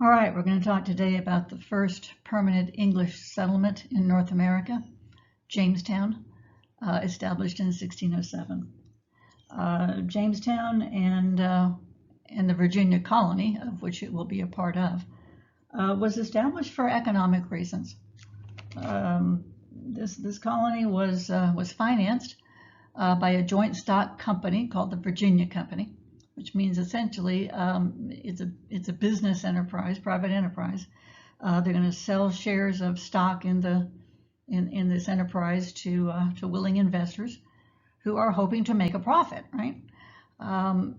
All right, we're going to talk today about the first permanent English settlement in North America, Jamestown, established in 1607. Jamestown and the Virginia colony, of which it will be a part of, was established for economic reasons. This colony was financed by a joint stock company called the Virginia Company, which means essentially it's a business enterprise, private enterprise. They're going to sell shares of stock in this enterprise to willing investors who are hoping to make a profit, right? As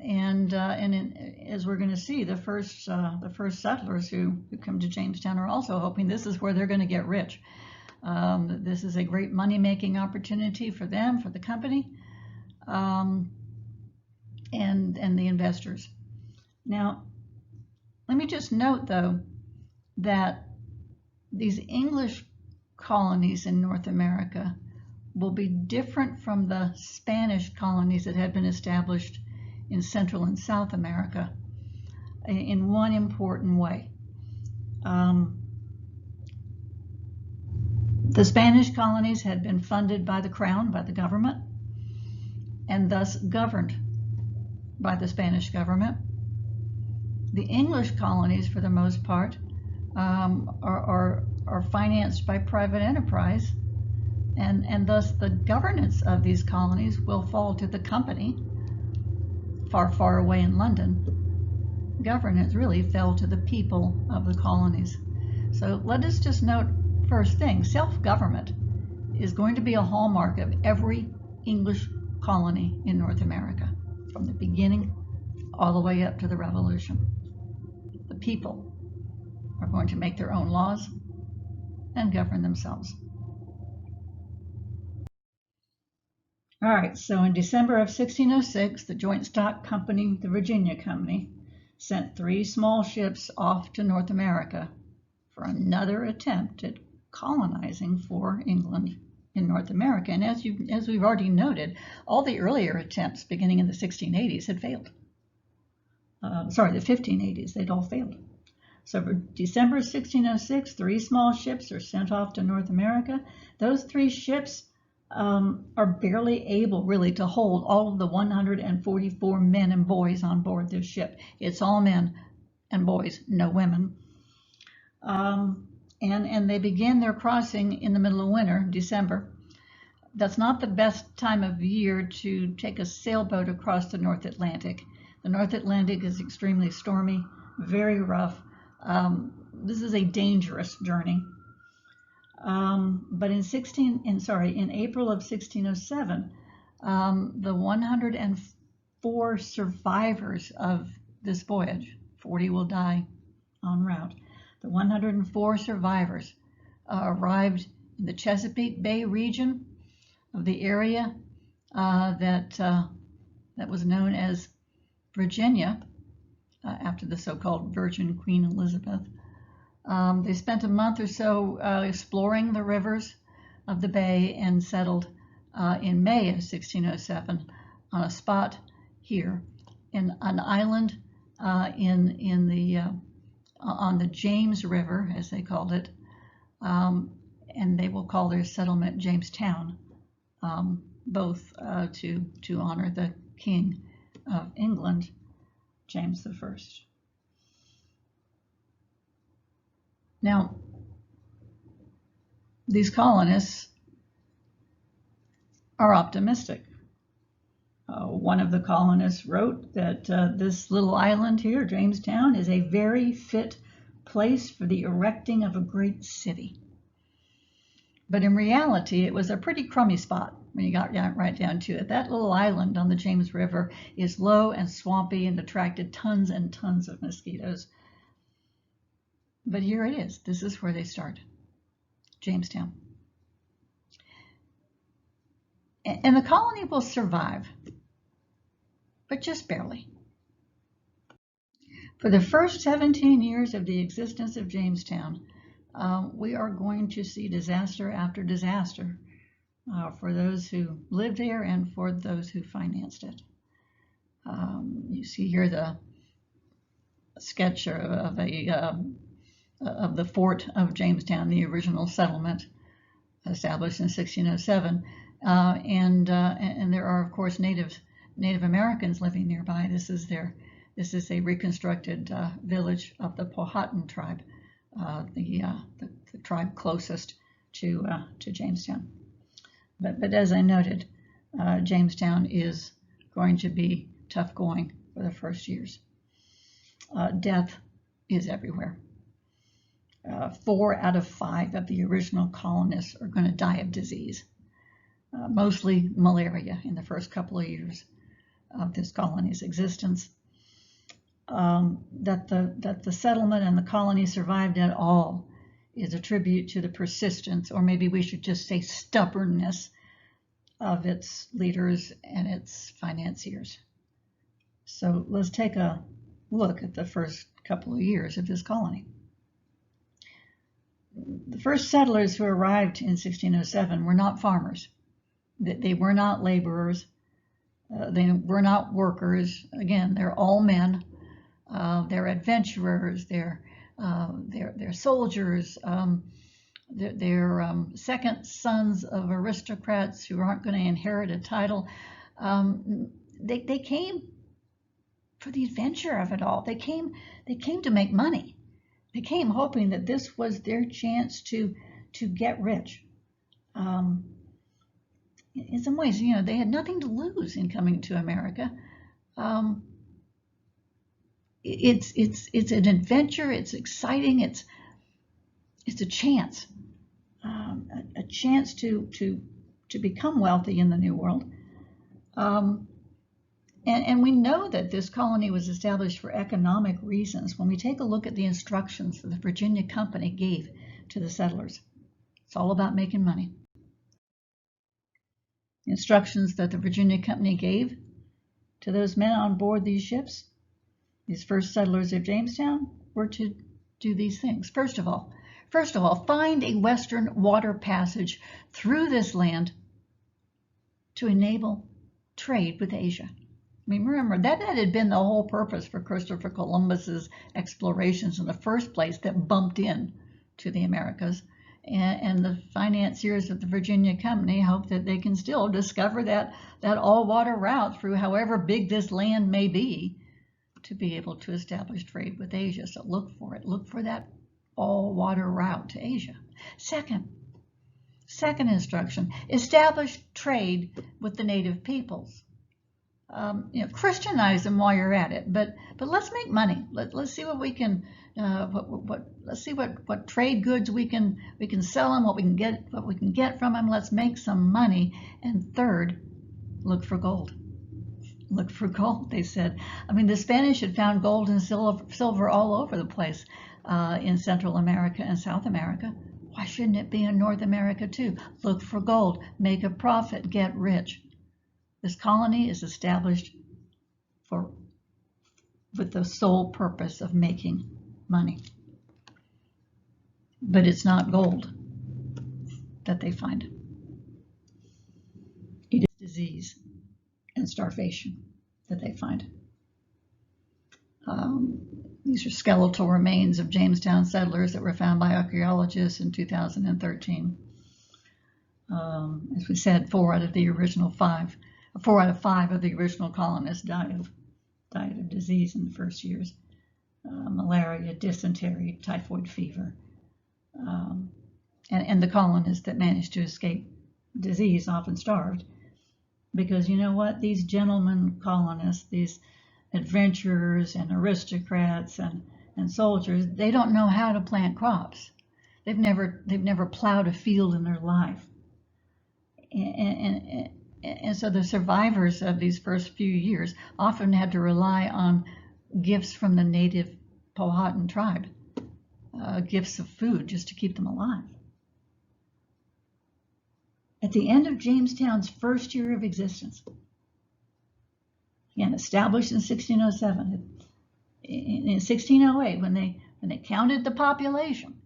we're going to see, the first settlers who come to Jamestown are also hoping this is where they're going to get rich. This is a great money-making opportunity for them, for the company. And the investors. Now, let me just note, though, that these English colonies in North America will be different from the Spanish colonies that had been established in Central and South America in one important way. The Spanish colonies had been funded by the crown, by the government, and thus governed by the Spanish government. The English colonies, for the most part, are financed by private enterprise, and thus the governance of these colonies will fall to the company. Far, far away in London, governance really fell to the people of the colonies. So let us just note, first thing, self-government is going to be a hallmark of every English colony in North America, from the beginning all the way up to the Revolution. The people are going to make their own laws and govern themselves. All right, so in December of 1606, the joint stock company, the Virginia Company, sent 3 small ships off to North America for another attempt at colonizing for England in North America. And as we've already noted, all the earlier attempts beginning in the 1680s had failed. The 1580s, they'd all failed. So for December 1606, 3 small ships are sent off to North America. Those 3 ships are barely able really to hold all of the 144 men and boys on board this ship. It's all men and boys, no women. And they begin their crossing in the middle of winter, December. That's not the best time of year to take a sailboat across the North Atlantic. The North Atlantic is extremely stormy, very rough. This is a dangerous journey. But in April of 1607, the 104 survivors of this voyage, 40 will die en route. The 104 survivors arrived in the Chesapeake Bay region of the area that was known as Virginia, after the so-called Virgin Queen Elizabeth. They spent a month or so exploring the rivers of the bay and settled in May of 1607 on a spot here in an island on the James River, as they called it, and they will call their settlement Jamestown, both to honor the King of England, James I. Now, these colonists are optimistic. One of the colonists wrote that this little island here, Jamestown, is a very fit place for the erecting of a great city. But in reality, it was a pretty crummy spot when you got right down to it. That little island on the James River is low and swampy and attracted tons and tons of mosquitoes. But here it is. This is where they start, Jamestown. And the colony will survive, but just barely. For the first 17 years of the existence of Jamestown, we are going to see disaster after disaster for those who lived there and for those who financed it. You see here the sketch of the fort of Jamestown, the original settlement established in 1607, and there are of course Native Americans living nearby. This is a reconstructed village of the Pohatan tribe, the tribe closest to Jamestown. But as I noted, Jamestown is going to be tough going for the first years. Death is everywhere. 4 out of 5 of the original colonists are going to die of disease, mostly malaria in the first couple of years of this colony's existence. That the settlement and the colony survived at all is a tribute to the persistence, or maybe we should just say stubbornness, of its leaders and its financiers. So let's take a look at the first couple of years of this colony. The first settlers who arrived in 1607 were not farmers. They were not laborers. They were not workers. Again, they're all men. They're adventurers. They're soldiers. They're second sons of aristocrats who aren't going to inherit a title. They came for the adventure of it all. They came to make money. They came hoping that this was their chance to get rich. In some ways, they had nothing to lose in coming to America. It's an adventure. It's exciting. It's a chance, a chance to become wealthy in the New World. And we know that this colony was established for economic reasons when we take a look at the instructions that the Virginia Company gave to the settlers. It's all about making money. The instructions that the Virginia Company gave to those men on board these ships, these first settlers of Jamestown, were to do these things. First of all, find a western water passage through this land to enable trade with Asia. I mean, remember, that had been the whole purpose for Christopher Columbus's explorations in the first place that bumped in to the Americas. And the financiers of the Virginia Company hope that they can still discover that all-water route through however big this land may be to be able to establish trade with Asia. So look for it. Look for that all-water route to Asia. Second instruction, establish trade with the native peoples. Christianize them while you're at it, but let's make money. Let's see what we can, let's see what trade goods we can sell them, what we can get from them. Let's make some money. And third, look for gold. Look for gold, they said. I mean, the Spanish had found gold and silver all over the place in Central America and South America. Why shouldn't it be in North America too? Look for gold, make a profit, get rich. This colony is established with the sole purpose of making money. But it's not gold that they find. It is disease and starvation that they find. These are skeletal remains of Jamestown settlers that were found by archaeologists in 2013. As we said, 4 out of 5 of the original colonists died of disease in the first years. Malaria, dysentery, typhoid fever. And the colonists that managed to escape disease often starved. Because you know what? These gentlemen colonists, these adventurers and aristocrats and soldiers, they don't know how to plant crops. They've never plowed a field in their life. And so the survivors of these first few years often had to rely on gifts from the native Powhatan tribe, gifts of food just to keep them alive. At the end of Jamestown's first year of existence, again established in 1607, in 1608 when they counted the population,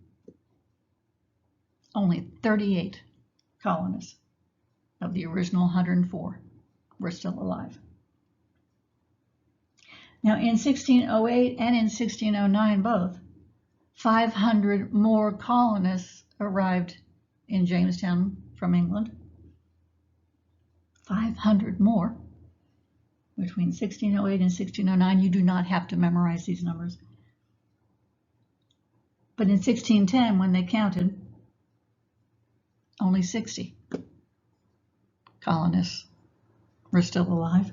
only 38 colonists of the original 104 were still alive. Now, in 1608 and in 1609 both, 500 more colonists arrived in Jamestown from England. 500 more between 1608 and 1609. You do not have to memorize these numbers. But in 1610, when they counted, only 60 colonists were still alive.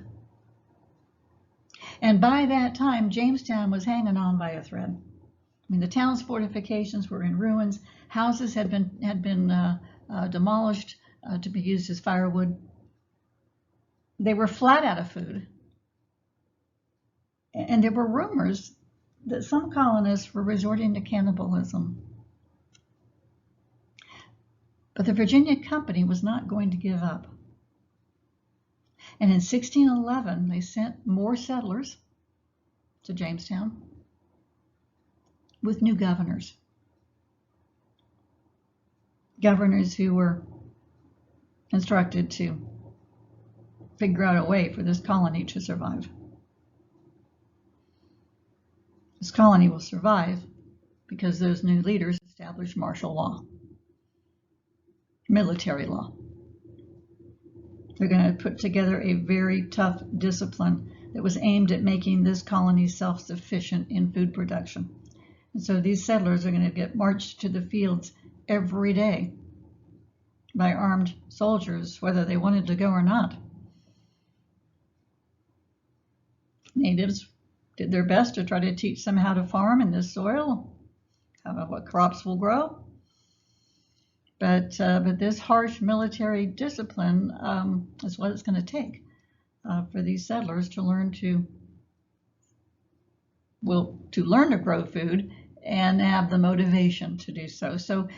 And by that time, Jamestown was hanging on by a thread. I mean, the town's fortifications were in ruins. Houses had been demolished to be used as firewood. They were flat out of food. And there were rumors that some colonists were resorting to cannibalism. But the Virginia Company was not going to give up. And in 1611, they sent more settlers to Jamestown with new governors. Governors who were instructed to figure out a way for this colony to survive. This colony will survive because those new leaders established martial law, military law. They're going to put together a very tough discipline that was aimed at making this colony self-sufficient in food production. And so these settlers are going to get marched to the fields every day by armed soldiers, whether they wanted to go or not. Natives did their best to try to teach them how to farm in this soil, what crops will grow. But this harsh military discipline is what it's going to take for these settlers to learn to grow food and have the motivation to do so. So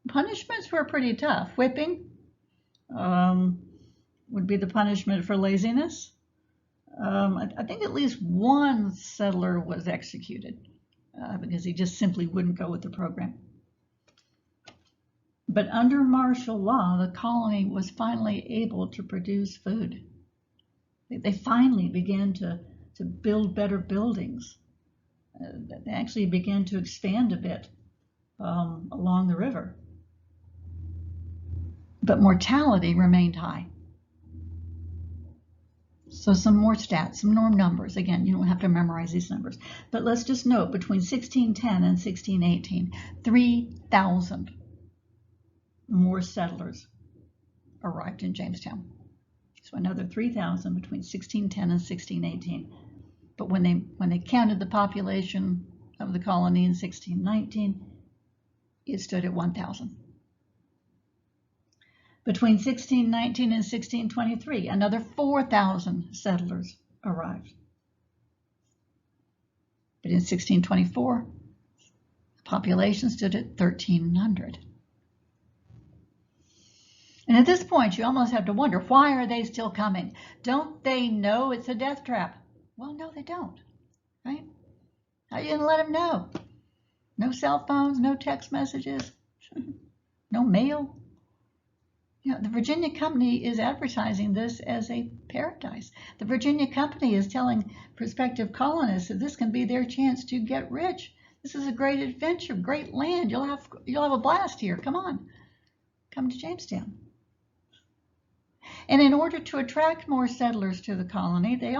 punishments were pretty tough. Whipping would be the punishment for laziness. I think at least one settler was executed because he just simply wouldn't go with the program. But under martial law, the colony was finally able to produce food. They finally began to build better buildings. They actually began to expand a bit along the river. But mortality remained high. So some more stats, some more numbers. Again, you don't have to memorize these numbers. But let's just note, between 1610 and 1618, 3,000 more settlers arrived in Jamestown. So another 3,000 between 1610 and 1618. But when they counted the population of the colony in 1619, it stood at 1,000. Between 1619 and 1623, another 4,000 settlers arrived. But in 1624, the population stood at 1,300. And at this point, you almost have to wonder, why are they still coming? Don't they know it's a death trap? Well, no, they don't, right? How are you going to let them know? No cell phones, no text messages, no mail. You know, the Virginia Company is advertising this as a paradise. The Virginia Company is telling prospective colonists that this can be their chance to get rich. This is a great adventure, great land. You'll have a blast here. Come on, come to Jamestown. And in order to attract more settlers to the colony, they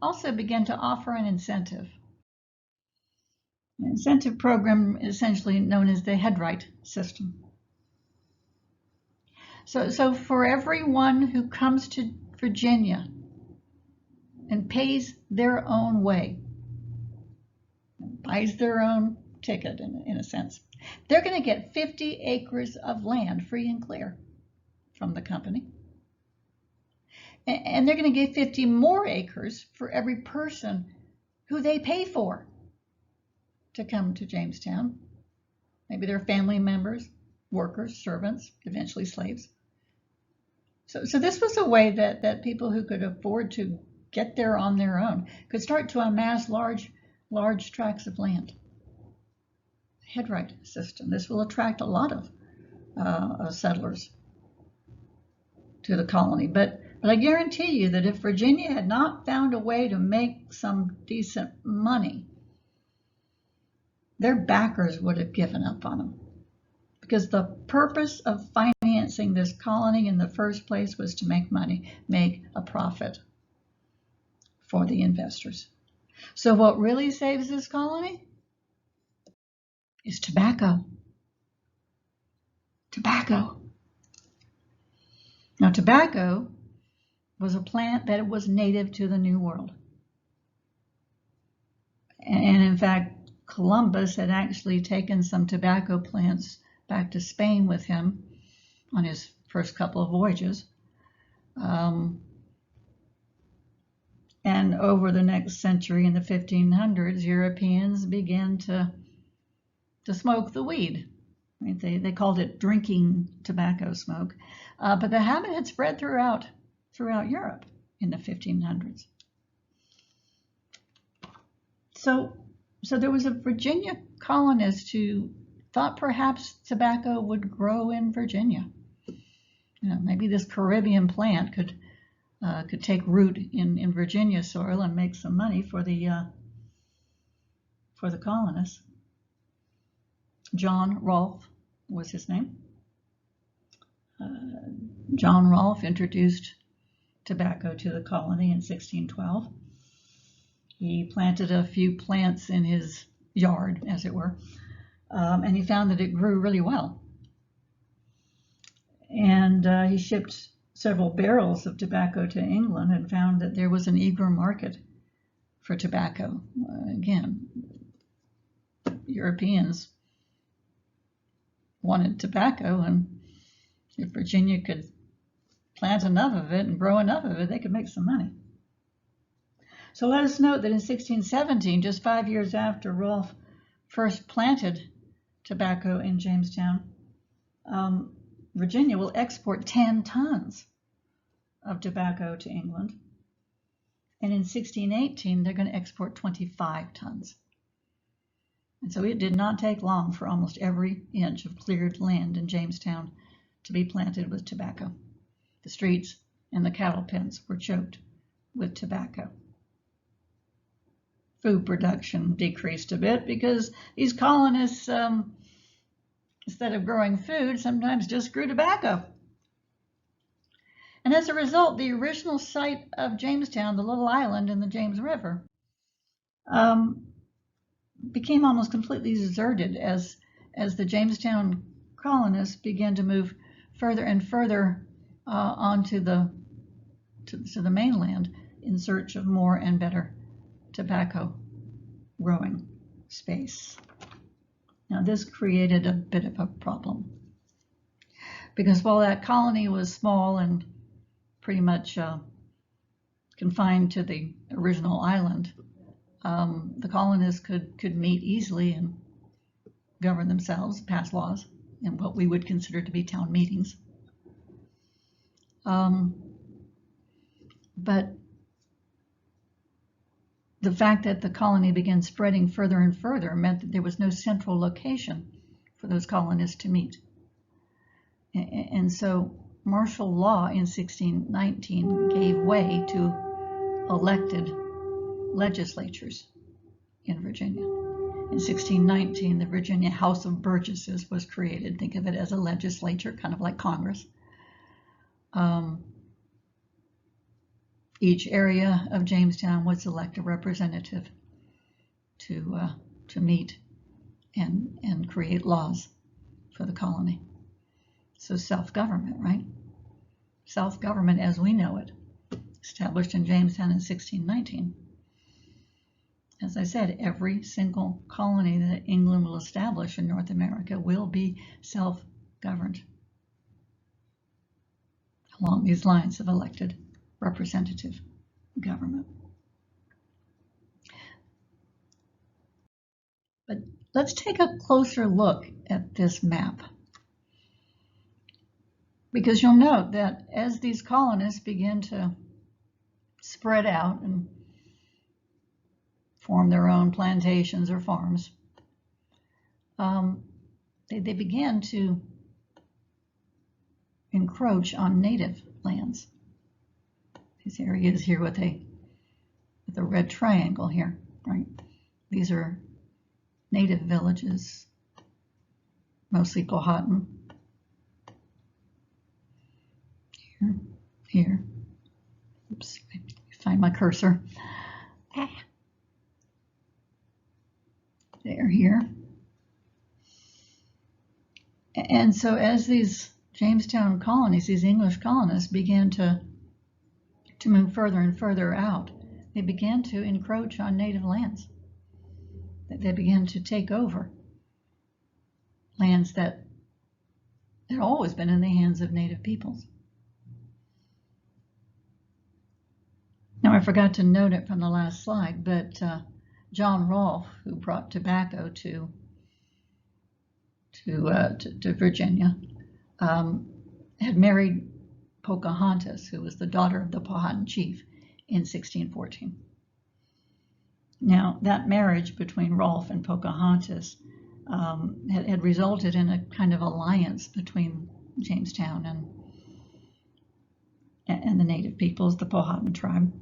also began to offer an incentive. An incentive program essentially known as the headright system. So for everyone who comes to Virginia and pays their own way, buys their own ticket in a sense, they're going to get 50 acres of land free and clear from the company. And they're going to get 50 more acres for every person who they pay for to come to Jamestown. Maybe they're family members, workers, servants, eventually slaves. So this was a way that people who could afford to get there on their own could start to amass large tracts of land. Headright system. This will attract a lot of settlers to the colony. But But I guarantee you that if Virginia had not found a way to make some decent money, their backers would have given up on them. Because the purpose of financing this colony in the first place was to make money, make a profit for the investors. So what really saves this colony is tobacco. Tobacco. Now, tobacco was a plant that was native to the New World. And in fact, Columbus had actually taken some tobacco plants back to Spain with him on his first couple of voyages. And over the next century, in the 1500s, Europeans began to smoke the weed. Right? They called it drinking tobacco smoke, but the habit had spread throughout Europe in the 1500s. So there was a Virginia colonist who thought perhaps tobacco would grow in Virginia. Maybe this Caribbean plant could take root in Virginia soil and make some money for the colonists. John Rolfe was his name. John Rolfe introduced tobacco to the colony in 1612. He planted a few plants in his yard, as it were, and he found that it grew really well. And he shipped several barrels of tobacco to England and found that there was an eager market for tobacco. Again, Europeans wanted tobacco, and if Virginia could plant enough of it and grow enough of it, they could make some money. So let us note that in 1617, just 5 years after Rolfe first planted tobacco in Jamestown, Virginia will export 10 tons of tobacco to England. And in 1618, they're going to export 25 tons. And so it did not take long for almost every inch of cleared land in Jamestown to be planted with tobacco. The streets and the cattle pens were choked with tobacco. Food production decreased a bit because these colonists, instead of growing food, sometimes just grew tobacco. And as a result, the original site of Jamestown, the little island in the James River, became almost completely deserted as the Jamestown colonists began to move further and further onto the mainland in search of more and better tobacco growing space. Now, this created a bit of a problem because while that colony was small and pretty much confined to the original island, the colonists could meet easily and govern themselves, pass laws in what we would consider to be town meetings. But the fact that the colony began spreading further and further meant that there was no central location for those colonists to meet. And so martial law in 1619 gave way to elected legislatures in Virginia. In 1619, the Virginia House of Burgesses was created. Think of it as a legislature, kind of like Congress. Each area of Jamestown would select a representative to meet and create laws for the colony. So self-government, right? Self-government as we know it, established in Jamestown in 1619. As I said, every single colony that England will establish in North America will be self-governed along these lines of elected representative government. But let's take a closer look at this map, because you'll note that as these colonists begin to spread out and form their own plantations or farms, they began to encroach on native lands. His area is here with a red triangle here, right? These are native villages, mostly Powhatan. Here. Oops, find my cursor. There, here. And so as these Jamestown colonies, these English colonists, began to move further and further out, they began to encroach on native lands. They began to take over lands that had always been in the hands of native peoples. Now, I forgot to note it from the last slide, but John Rolfe, who brought tobacco to Virginia, had married Pocahontas, who was the daughter of the Powhatan chief, in 1614. Now, that marriage between Rolfe and Pocahontas had resulted in a kind of alliance between Jamestown and the native peoples, the Pohatan tribe,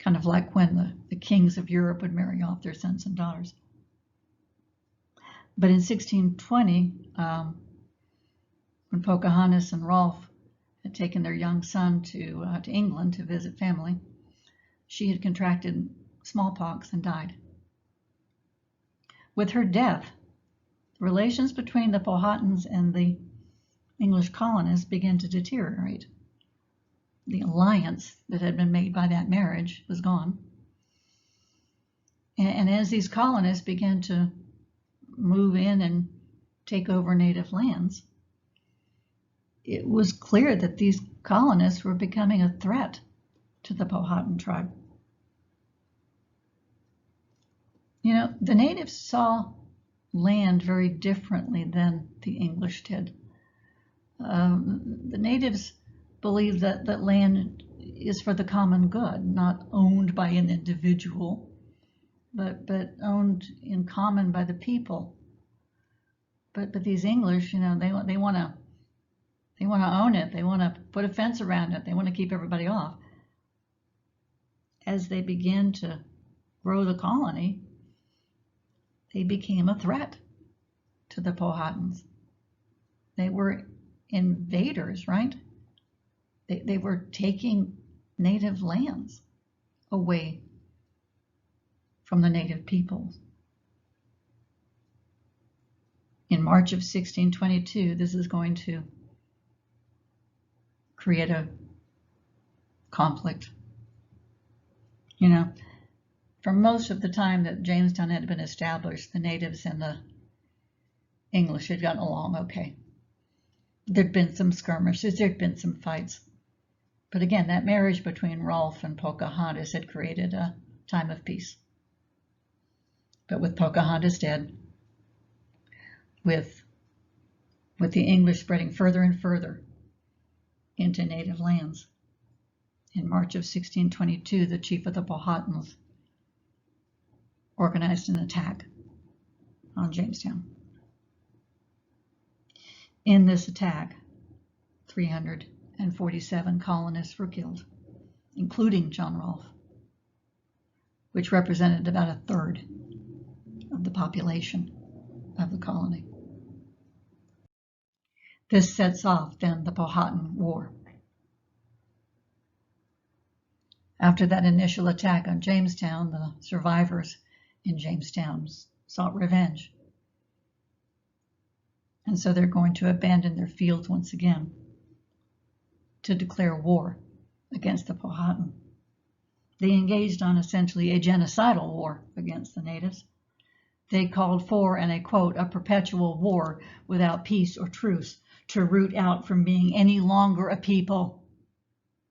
kind of like when the kings of Europe would marry off their sons and daughters. But in 1620, when Pocahontas and Rolfe had taken their young son to England to visit family, she had contracted smallpox and died. With her death, the relations between the Powhatans and the English colonists began to deteriorate. The alliance that had been made by that marriage was gone. And as these colonists began to move in and take over native lands, it was clear that these colonists were becoming a threat to the Powhatan tribe. You know, the natives saw land very differently than the English did. The natives believed that land is for the common good, not owned by an individual, but owned in common by the people. But these English, you know, they want to own it. They want to put a fence around it. They want to keep everybody off. As they began to grow the colony, they became a threat to the Powhatans. They were invaders, right? They were taking native lands away from the native peoples. In March of 1622, this is going to create a conflict. You know, for most of the time that Jamestown had been established, the natives and the English had gotten along okay. There'd been some skirmishes, there'd been some fights. But again, that marriage between Rolfe and Pocahontas had created a time of peace. But with Pocahontas dead, with the English spreading further and further into native lands, in March of 1622, the chief of the Powhatans organized an attack on Jamestown. In this attack, 347 colonists were killed, including John Rolfe, which represented about a third of the population of the colony. This sets off then the Pohatan War. After that initial attack on Jamestown, the survivors in Jamestown sought revenge. And so they're going to abandon their fields once again to declare war against the Powhatan. They engaged on essentially a genocidal war against the natives. They called for, and I quote, a perpetual war without peace or truce to root out from being any longer a people.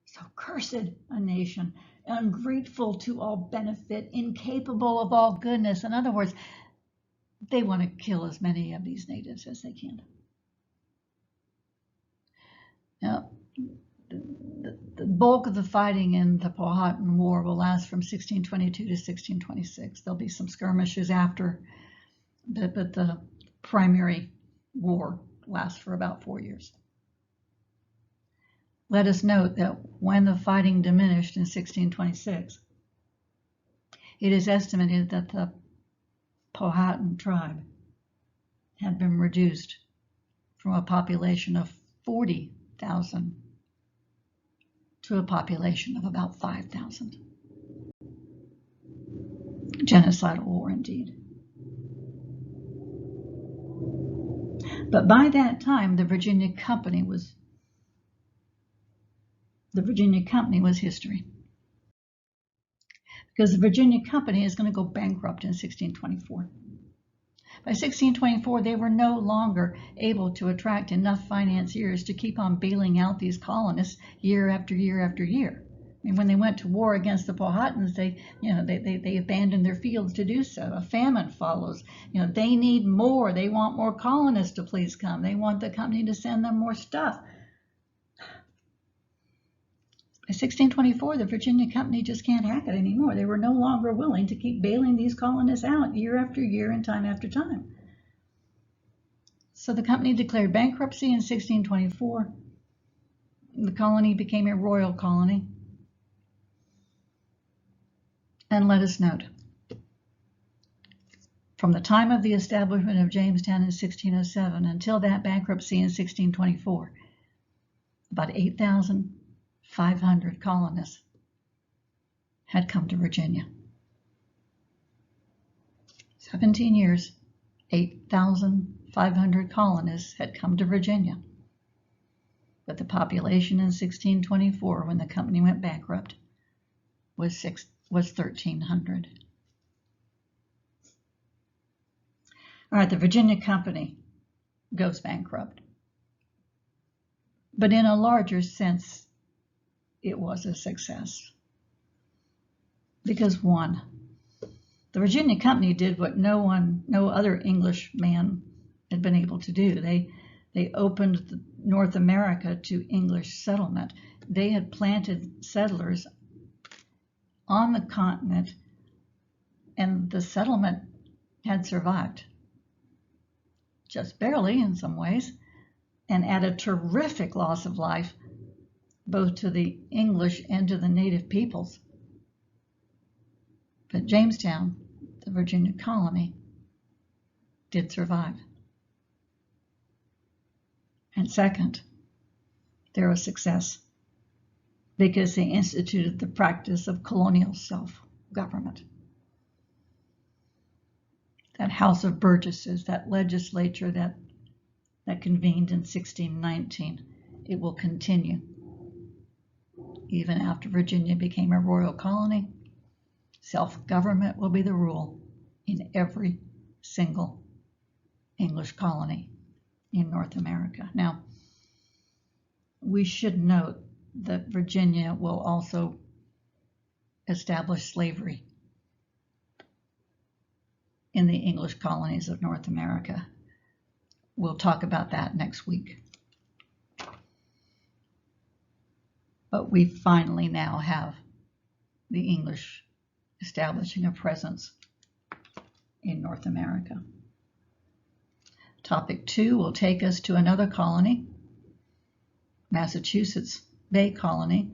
So cursed a nation, ungrateful to all benefit, incapable of all goodness. In other words, they want to kill as many of these natives as they can. Now, the bulk of the fighting in the Pohatan War will last from 1622 to 1626. There'll be some skirmishes after, but the primary war lasts for about 4 years. Let us note that when the fighting diminished in 1626, it is estimated that the Pohatan tribe had been reduced from a population of 40,000 to a population of about 5,000. Genocidal war indeed. But by that time, the Virginia Company was history. Because the Virginia Company is going to go bankrupt in 1624. By 1624, they were no longer able to attract enough financiers to keep on bailing out these colonists year after year after year. I mean, when they went to war against the Powhatans, they abandoned their fields to do so. A famine follows. They need more. They want more colonists to please come. They want the company to send them more stuff. By 1624, the Virginia Company just can't hack it anymore. They were no longer willing to keep bailing these colonists out year after year and time after time. So the company declared bankruptcy in 1624. The colony became a royal colony. And let us note, from the time of the establishment of Jamestown in 1607 until that bankruptcy in 1624, about 8,500 colonists had come to Virginia. 17 years, 8,500 colonists had come to Virginia. But the population in 1624, when the company went bankrupt, was 1,300. All right, the Virginia Company goes bankrupt. But in a larger sense, it was a success. Because one, the Virginia Company did what no other English man had been able to do. They opened North America to English settlement. They had planted settlers on the continent, and the settlement had survived. Just barely in some ways, and at a terrific loss of life, both to the English and to the native peoples. But Jamestown, the Virginia colony, did survive. And second, they're a success because they instituted the practice of colonial self-government. That House of Burgesses, that legislature that convened in 1619, it will continue. Even after Virginia became a royal colony, self-government will be the rule in every single English colony in North America. Now, we should note that Virginia will also establish slavery in the English colonies of North America. We'll talk about that next week. But we finally now have the English establishing a presence in North America. Topic 2 will take us to another colony, Massachusetts Bay Colony.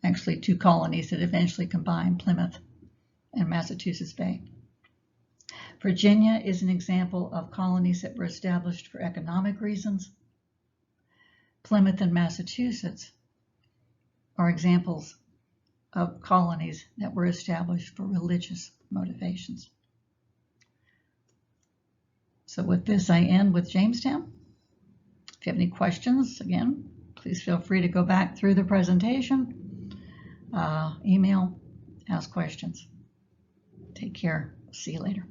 Actually, 2 colonies that eventually combined, Plymouth and Massachusetts Bay. Virginia is an example of colonies that were established for economic reasons. Plymouth and Massachusetts are examples of colonies that were established for religious motivations. So with this, I end with Jamestown. If you have any questions, again, please feel free to go back through the presentation, email, ask questions. Take care. See you later.